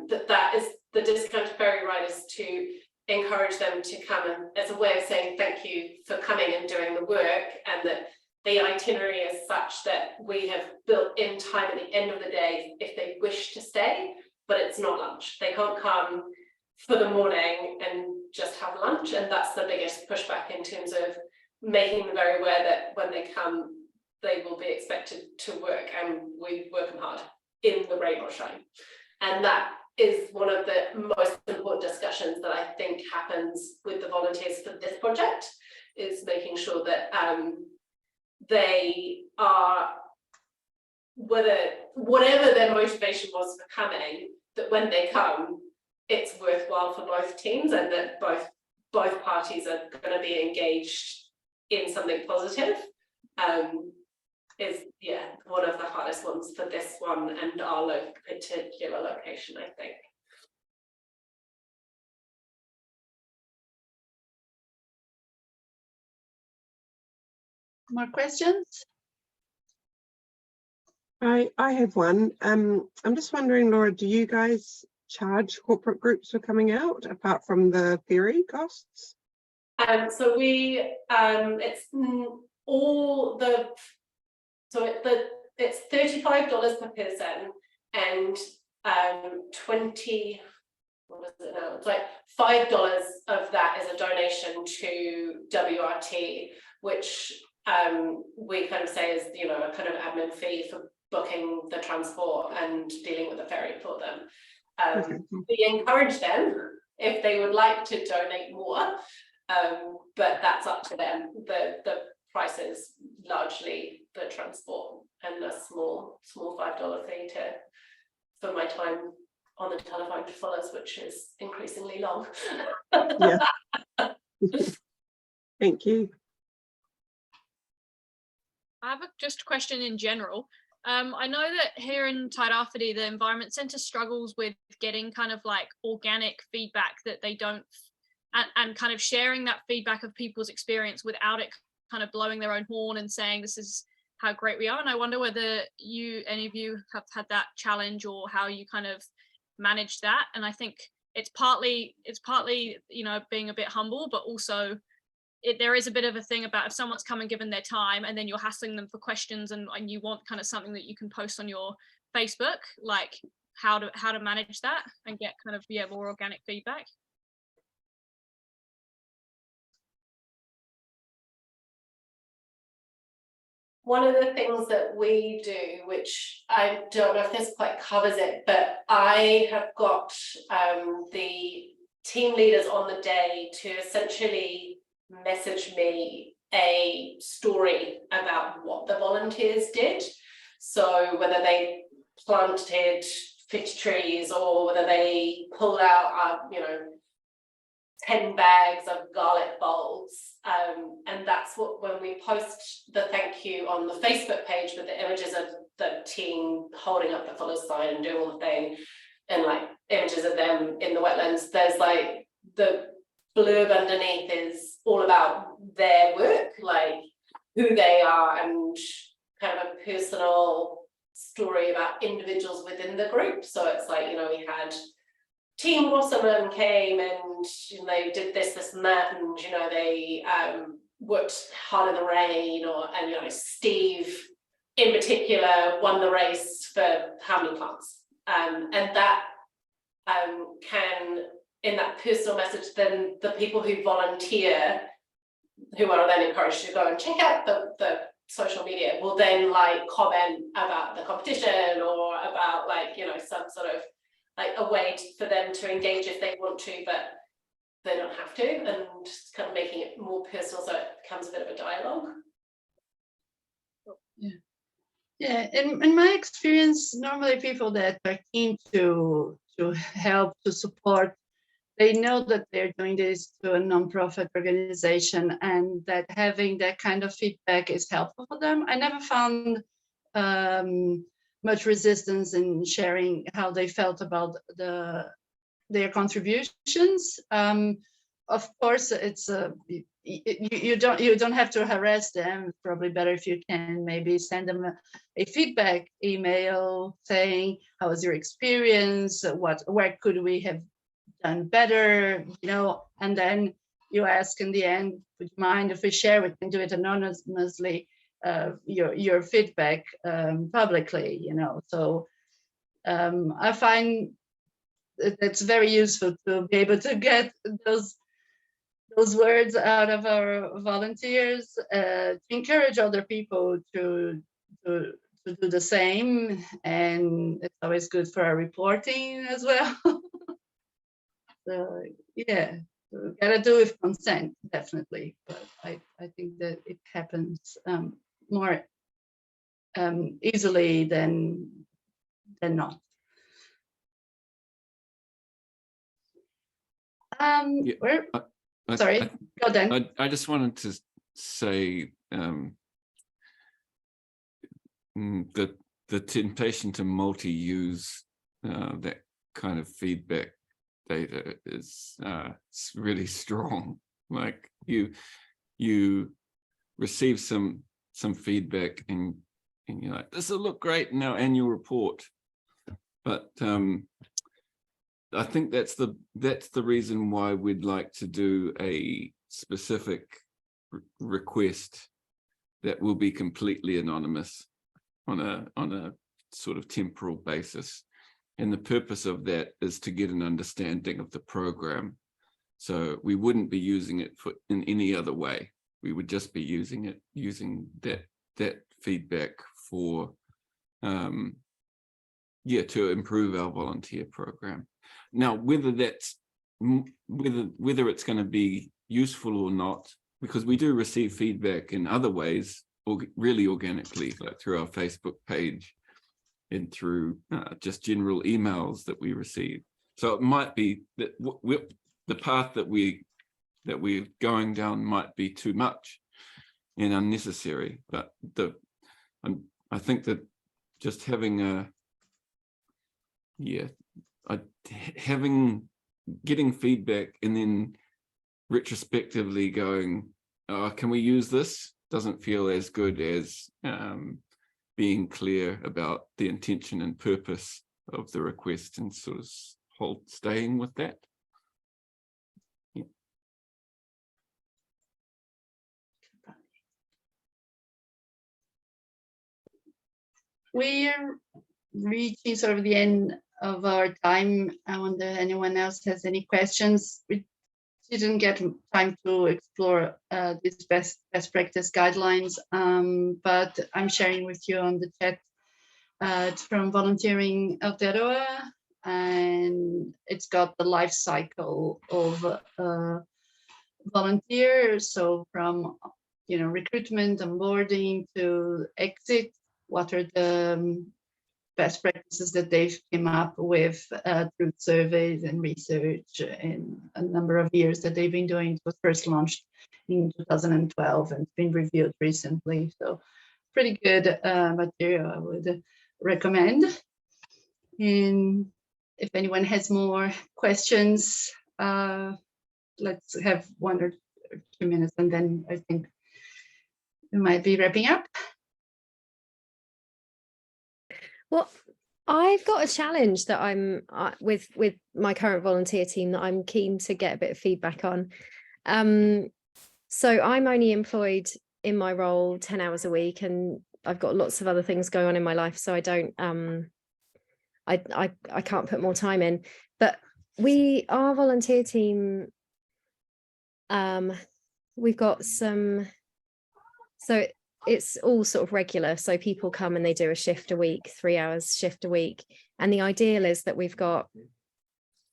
that is the discounted ferry ride is to encourage them to come, and as a way of saying thank you for coming and doing the work, and that the itinerary is such that we have built in time at the end of the day if they wish to stay, but it's not lunch. They can't come for the morning and just have lunch, and that's the biggest pushback in terms of making them very aware that when they come, they will be expected to work, and we work them hard in the rain or shine. And that is one of the most important discussions that I think happens with the volunteers for this project, is making sure that they are, whatever their motivation was for coming, that when they come, it's worthwhile for both teams, and that both parties are going to be engaged in something positive. Is one of the hardest ones for this one and our particular location, I think. More questions? I have one. I'm just wondering, Laura, do you guys charge corporate groups for coming out apart from the ferry costs? So we it's all the it's $35 per person, and 20, what is it now? It's like $5 of that is a donation to WRT, which we kind of say is, you know, a kind of admin fee for booking the transport and dealing with the ferry for them. Okay. We encourage them if they would like to donate more, but that's up to them. The price is largely the transport and a small $5 fee for my time on the telephone to Fuller's, which is increasingly long. Yeah. Thank you. I have just a question in general. I know that here in Tairāwhiti, the Environment Centre struggles with getting kind of like organic feedback that they don't, and kind of sharing that feedback of people's experience without it kind of blowing their own horn and saying this is how great we are. And I wonder whether any of you have had that challenge, or how you kind of manage that. And I think it's partly, you know, being a bit humble, but also there is a bit of a thing about if someone's come and given their time and then you're hassling them for questions, and you want kind of something that you can post on your Facebook, like how to manage that and get kind of more organic feedback. One of the things that we do, which I don't know if this quite covers it, but I have got the team leaders on the day to essentially message me a story about what the volunteers did. So whether they planted 50 trees, or whether they pulled out, 10 bags of garlic bulbs. And that's what, when we post the thank you on the Facebook page with the images of the team holding up the Fuller's sign and doing all the thing, and like images of them in the wetlands, there's like the blurb underneath is all about their work, like who they are, and kind of a personal story about individuals within the group. So it's like, you know, we had Team Wasserman came and they did this and that, and you know, they worked hard in the rain, and you know, Steve in particular won the race for how many plants, and that can, in that personal message, then the people who volunteer, who are then encouraged to go and check out the social media, will then like comment about the competition, or about like, you know, some sort of like a way for them to engage if they want to, but they don't have to, and kind of making it more personal so it becomes a bit of a dialogue. Yeah, in my experience, normally people that are keen to help, to support, they know that they're doing this to a nonprofit organization, and that having that kind of feedback is helpful for them. I never found much resistance in sharing how they felt about their contributions. Of course, it's you don't have to harass them. It's probably better if you can maybe send them a feedback email saying, how was your experience? Where could we have done better? You know, and then you ask in the end, would you mind if we share? We can do it anonymously. Your feedback publicly. You know, so I find it's very useful to be able to get those words out of our volunteers, to encourage other people to do the same, and it's always good for our reporting as well. So yeah, we gotta do with consent, definitely, but I think that it happens more easily than not. Yeah, Sorry, go then. I just wanted to say the temptation to multi-use that kind of feedback data is really strong. Like you receive some feedback and you're like, this will look great in our annual report, but I think that's the reason why we'd like to do a specific request that will be completely anonymous on a sort of temporal basis. And the purpose of that is to get an understanding of the program. So we wouldn't be using it in any other way. We would just be using that feedback for to improve our volunteer program. Now, whether it's going to be useful or not, because we do receive feedback in other ways, or really organically, like through our Facebook page and through just general emails that we receive. So it might be that the path that we're going down might be too much and unnecessary. But I think that just having getting feedback and then retrospectively going, oh, can we use this? Doesn't feel as good as being clear about the intention and purpose of the request and sort of staying with that. Yeah. We're reaching sort of the end of our time. I wonder if anyone else has any questions. We didn't get time to explore these best practice guidelines, but I'm sharing with you on the chat. It's from Volunteering Aotearoa, and it's got the life cycle of volunteers. So from recruitment, onboarding to exit, what are the best practices that they've come up with through surveys and research in a number of years that they've been doing. It was first launched in 2012 and it's been reviewed recently. So pretty good material, I would recommend. And if anyone has more questions, let's have 1 or 2 minutes and then I think we might be wrapping up. Well, I've got a challenge that I'm with my current volunteer team that I'm keen to get a bit of feedback on. So I'm only employed in my role 10 hours a week, and I've got lots of other things going on in my life, so I don't I can't put more time in. But our volunteer team, we've got some, so it's all sort of regular. So people come and they do a shift a week, 3 hours shift a week. And the ideal is that we've got,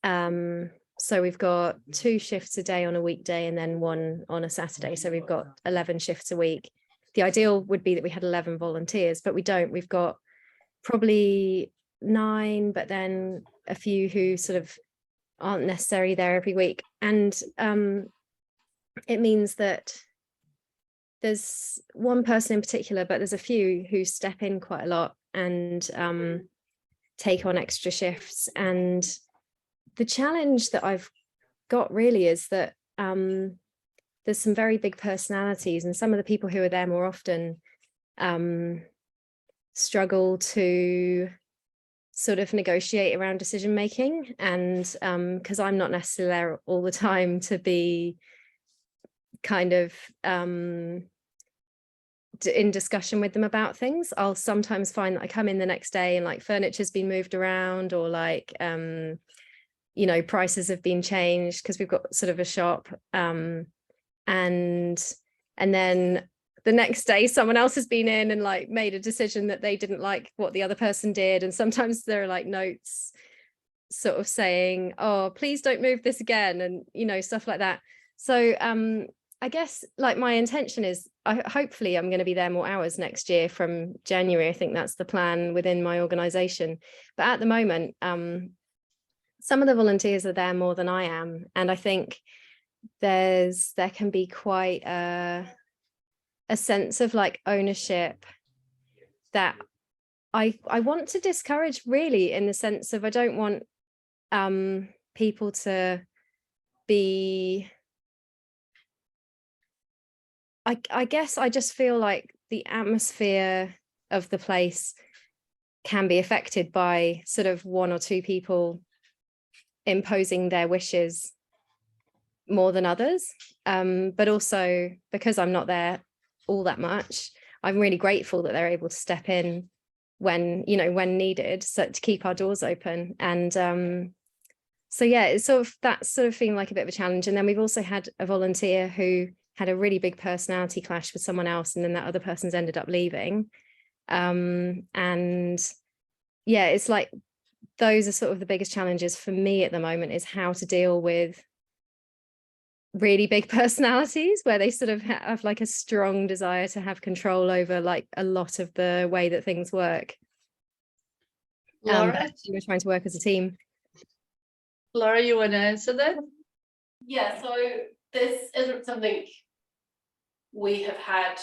so we've got 2 shifts a day on a weekday and then 1 on a Saturday. So we've got 11 shifts a week. The ideal would be that we had 11 volunteers, but we don't. We've got probably 9, but then a few who sort of aren't necessarily there every week. And it means that there's one person in particular, but there's a few who step in quite a lot and take on extra shifts. And the challenge that I've got really is that there's some very big personalities, and some of the people who are there more often struggle to sort of negotiate around decision making. And because I'm not necessarily there all the time to be kind of in discussion with them about things, I'll sometimes find that I come in the next day and like furniture's been moved around, or like you know, prices have been changed because we've got sort of a shop, and then the next day someone else has been in and like made a decision that they didn't like what the other person did. And sometimes there are like notes sort of saying, oh, please don't move this again, and you know, stuff like that. So I guess like my intention is hopefully I'm going to be there more hours next year from January. I think that's the plan within my organization. But at the moment, some of the volunteers are there more than I am. And I think there can be quite a sense of like ownership that I want to discourage, really, in the sense of I don't want people to be, I guess I just feel like the atmosphere of the place can be affected by sort of 1 or 2 people imposing their wishes more than others. But also because I'm not there all that much, I'm really grateful that they're able to step in when, you know, when needed, so to keep our doors open. And so yeah, it's sort of, that's sort of feeling like a bit of a challenge. And then we've also had a volunteer who had a really big personality clash with someone else, and then that other person's ended up leaving. And yeah, it's like those are sort of the biggest challenges for me at the moment, is how to deal with really big personalities where they sort of have like a strong desire to have control over like a lot of the way that things work. Laura, We're trying to work as a team. Laura, you want to answer that? Yeah, so this isn't something we have had,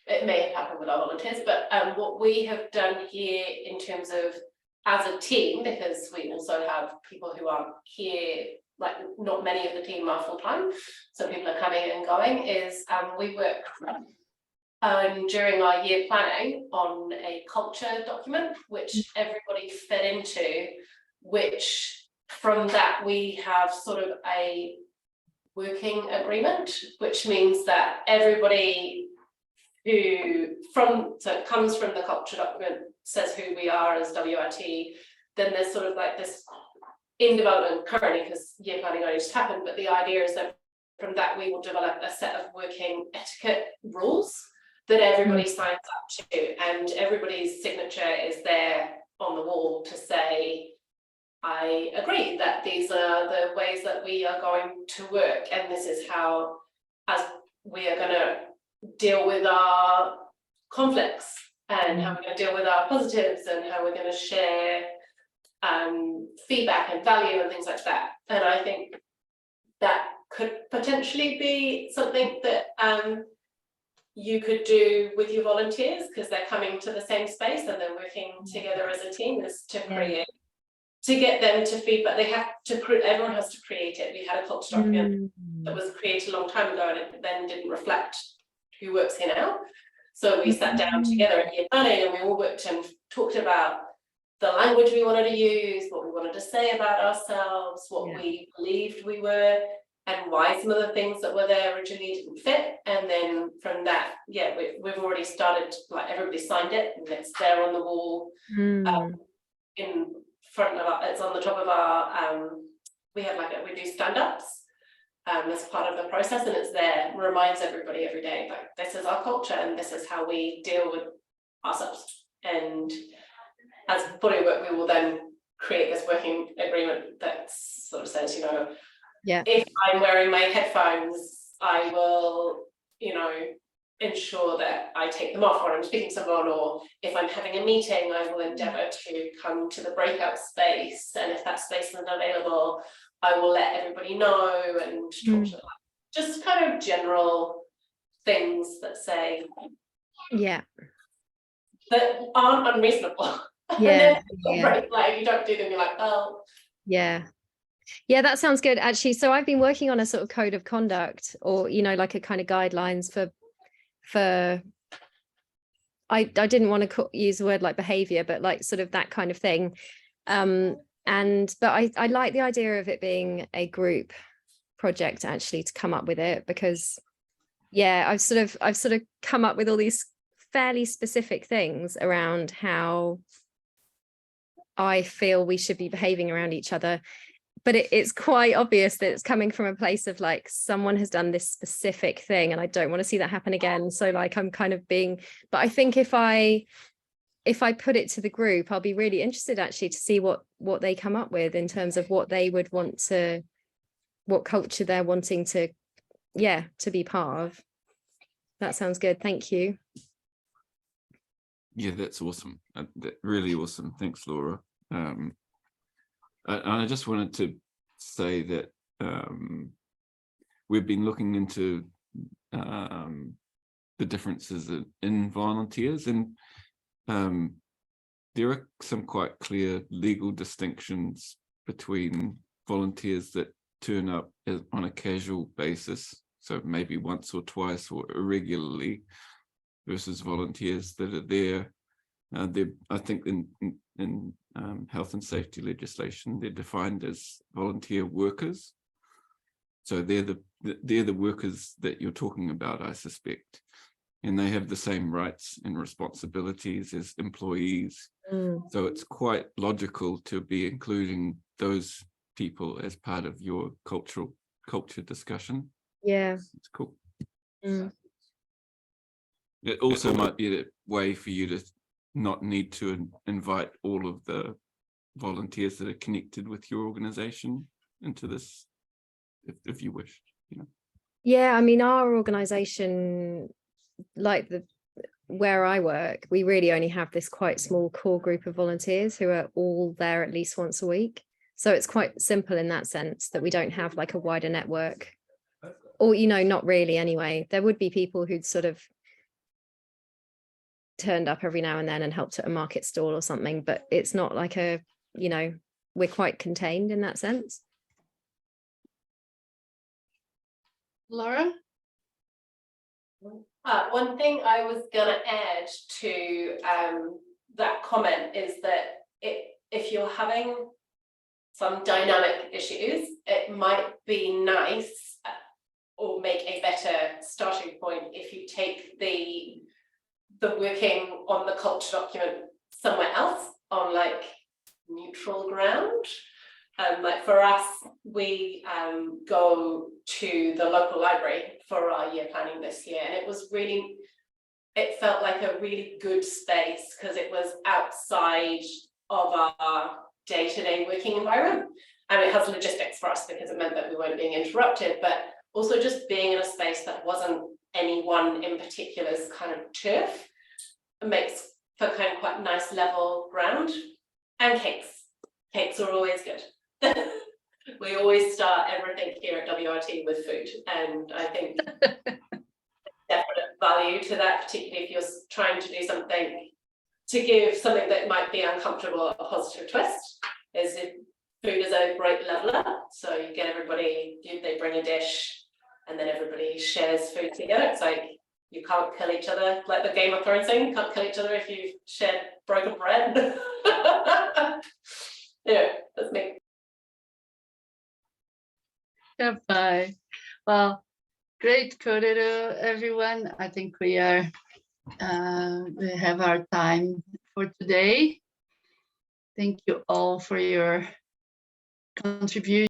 it may have happened with our volunteers, but what we have done here in terms of as a team, because we also have people who aren't here, like not many of the team are full-time, so people are coming and going, is we work during our year planning on a culture document, which everybody fed into, which from that we have sort of a working agreement, which means that everybody who so it comes from the culture document, says who we are as WRT, then there's sort of like this in development currently, because year planning only just happened, but the idea is that from that we will develop a set of working etiquette rules that everybody signs up to, and everybody's signature is there on the wall to say, I agree that these are the ways that we are going to work, and this is how, as we are going to deal with our conflicts, and how we're going to deal with our positives, and how we're going to share feedback and value and things like that. And I think that could potentially be something that you could do with your volunteers, because they're coming to the same space and they're working together as a team, is to create, to get them to feedback. They have to, everyone has to create it. We had a culture document that was created a long time ago, and it then didn't reflect who works here now. So we sat down together at year planning, and we all worked and talked about the language we wanted to use, what we wanted to say about ourselves, what we believed we were, and why some of the things that were there originally didn't fit. And then from that, yeah, we've already started, like everybody signed it, and it's there on the wall in front of our, it's on the top of our, we have like we do stand-ups as part of the process, and it's there, reminds everybody every day, like this is our culture and this is how we deal with ourselves. And as bodywork, we will then create this working agreement that sort of says, you know, Yeah. if I'm wearing my headphones, I will, you know, ensure that I take them off when I'm speaking to someone, or if I'm having a meeting, I will endeavour to come to the breakout space, and if that space isn't available, I will let everybody know, and talk to them. Just kind of general things that say, Yeah. that aren't unreasonable. Yeah. And then, right, like you don't do them, you're like, oh. Yeah. Yeah, that sounds good. Actually, so I've been working on a sort of code of conduct, or, you know, like a kind of guidelines for I didn't want to use the word like behavior, but like sort of that kind of thing. But I like the idea of it being a group project actually to come up with it, because yeah, I've sort of come up with all these fairly specific things around how I feel we should be behaving around each other. But it's quite obvious that it's coming from a place of like, someone has done this specific thing and I don't want to see that happen again. So like, I'm kind of being, but I think if I put it to the group, I'll be really interested actually to see what they come up with in terms of what they would want to, what culture they're wanting to, yeah, to be part of. That sounds good. Thank you. Yeah, that's awesome. Really awesome. Thanks, Laura. I just wanted to say that we've been looking into the differences in volunteers, and there are some quite clear legal distinctions between volunteers that turn up on a casual basis, so maybe once or twice or irregularly, versus volunteers that are there. I think in health and safety legislation, they're defined as volunteer workers. So they're the workers that you're talking about, I suspect, and they have the same rights and responsibilities as employees. So it's quite logical to be including those people as part of your culture discussion. Yeah, it's cool. It also might be a way for you to not need to invite all of the volunteers that are connected with your organization into this, if you wish, you know. Yeah, I mean, our organization, like where I work, we really only have this quite small core group of volunteers who are all there at least once a week. So it's quite simple in that sense, that we don't have like a wider network, or, you know, not really anyway. There would be people who'd sort of turned up every now and then and helped at a market stall or something, but it's not like a, you know, we're quite contained in that sense. Laura? One thing I was gonna add to that comment is that if you're having some dynamic issues, it might be nice or make a better starting point if you take the working on the culture document somewhere else, on like neutral ground. Like for us, we go to the local library for our year planning this year, and it felt like a really good space because it was outside of our day-to-day working environment, and it has logistics for us because it meant that we weren't being interrupted, but also just being in a space that wasn't anyone in particular's kind of turf. It makes for kind of quite nice level ground. And cakes are always good. We always start everything here at WRT with food, and I think definite value to that, particularly if you're trying to do something to give something that might be uncomfortable a positive twist, is if food is a great leveler. So you get everybody, they bring a dish and then everybody shares food together. It's like you can't kill each other, like the Game of Thrones thing, you can't kill each other if you shared broken bread. Yeah, that's me. Goodbye. Well, great kōrero, everyone. I think we have our time for today. Thank you all for your contribution.